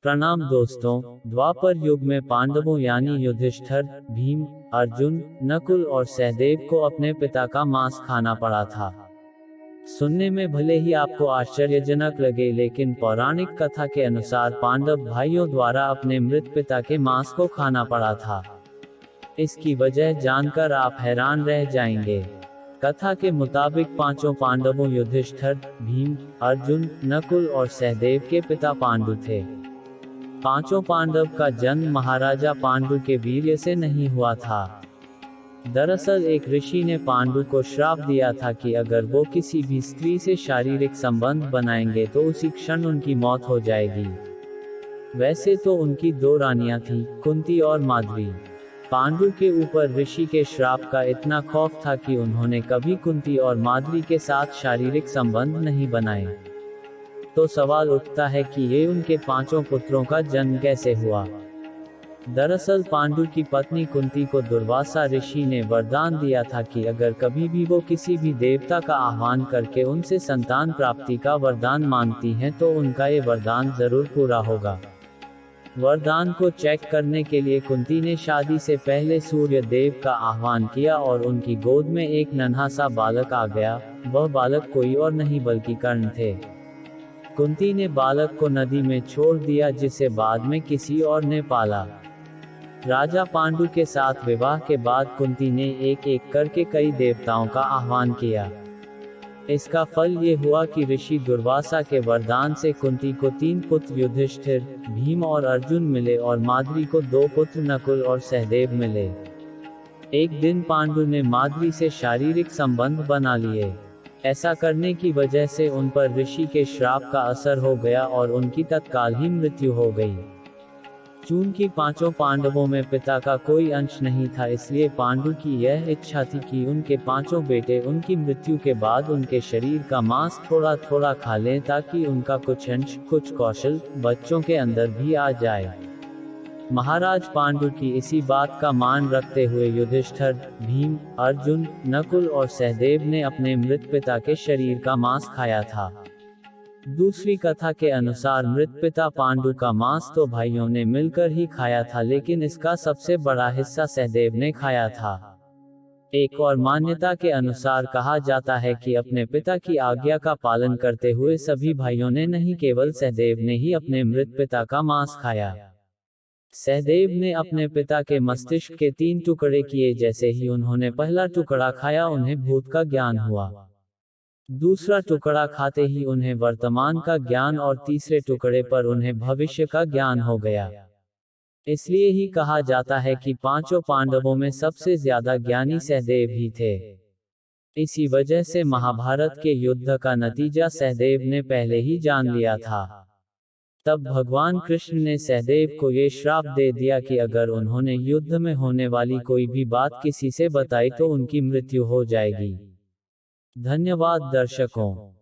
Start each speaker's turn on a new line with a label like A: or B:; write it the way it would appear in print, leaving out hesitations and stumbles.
A: प्रणाम दोस्तों। द्वापर युग में पांडवों यानी युधिष्ठिर, भीम, अर्जुन, नकुल और सहदेव को अपने पिता का मांस खाना पड़ा था। सुनने में भले ही आपको आश्चर्यजनक लगे, लेकिन पौराणिक कथा के अनुसार पांडव भाइयों द्वारा अपने मृत पिता के मांस को खाना पड़ा था। इसकी वजह जानकर आप हैरान रह जाएंगे। कथा के मुताबिक पांचों पांडवों युधिष्ठिर, भीम, अर्जुन, नकुल और सहदेव के पिता पांडु थे। पांचों पांडव का जन्म महाराजा पांडु के वीर्य से नहीं हुआ था। दरअसल एक ऋषि ने पांडु को श्राप दिया था कि अगर वो किसी भी स्त्री से शारीरिक संबंध बनाएंगे तो उसी क्षण उनकी मौत हो जाएगी। वैसे तो उनकी दो रानियां थीं, कुंती और माधवी। पांडु के ऊपर ऋषि के श्राप का इतना खौफ था कि उन्होंने कभी कुंती और माधवी के साथ शारीरिक संबंध नहीं बनाए। तो सवाल उठता है कि ये उनके पांचों पुत्रों का जन्म कैसे हुआ। दरअसल पांडु की पत्नी कुंती को दुर्वासा ऋषि ने वरदान दिया था कि अगर कभी भी वो किसी भी देवता का आह्वान करके उनसे संतान प्राप्ति का वरदान मांगती हैं तो उनका ये वरदान जरूर पूरा होगा। वरदान को चेक करने के लिए कुंती ने शादी से पहले सूर्य देव का आह्वान किया और उनकी गोद में एक नन्हा सा बालक आ गया। वह बालक कोई और नहीं बल्कि कर्ण थे। कुंती ने बालक को नदी में छोड़ दिया, जिसे बाद में किसी और ने पाला। राजा पांडु के साथ विवाह के बाद कुंती ने एक एक करके कई देवताओं का आह्वान किया। इसका फल ये हुआ कि ऋषि दुर्वासा के वरदान से कुंती को 3 पुत्र युधिष्ठिर, भीम और अर्जुन मिले और माधवी को 2 पुत्र नकुल और सहदेव मिले। एक दिन पांडु ने माधवी से शारीरिक संबंध बना लिए। ऐसा करने की वजह से उन पर ऋषि के श्राप का असर हो गया और उनकी तत्काल ही मृत्यु हो गई। चूंकि पांचों पांडवों में पिता का कोई अंश नहीं था, इसलिए पांडु की यह इच्छा थी कि उनके पांचों बेटे उनकी मृत्यु के बाद उनके शरीर का मांस थोड़ा थोड़ा खा लें, ताकि उनका कुछ अंश, कुछ कौशल बच्चों के अंदर भी आ जाए। महाराज पांडु की इसी बात का मान रखते हुए युधिष्ठिर, भीम, अर्जुन, नकुल और सहदेव ने अपने मृत पिता के शरीर का मांस खाया था। दूसरी कथा के अनुसार मृत पिता पांडु का मांस तो भाइयों ने मिलकर ही खाया था, लेकिन इसका सबसे बड़ा हिस्सा सहदेव ने खाया था। एक और मान्यता के अनुसार कहा जाता है कि अपने पिता की आज्ञा का पालन करते हुए सभी भाइयों ने नहीं, केवल सहदेव ने ही अपने मृत पिता का मांस खाया। सहदेव ने अपने पिता के मस्तिष्क के 3 टुकड़े किए। जैसे ही उन्होंने पहला टुकड़ा खाया, उन्हें भूत का ज्ञान हुआ। दूसरा टुकड़ा खाते ही उन्हें वर्तमान का ज्ञान और तीसरे टुकड़े पर उन्हें भविष्य का ज्ञान हो गया। इसलिए ही कहा जाता है कि पांचों पांडवों में सबसे ज्यादा ज्ञानी सहदेव ही थे। इसी वजह से महाभारत के युद्ध का नतीजा सहदेव ने पहले ही जान लिया था। तब भगवान कृष्ण ने सहदेव को ये श्राप दे दिया कि अगर उन्होंने युद्ध में होने वाली कोई भी बात किसी से बताई तो उनकी मृत्यु हो जाएगी। धन्यवाद दर्शकों।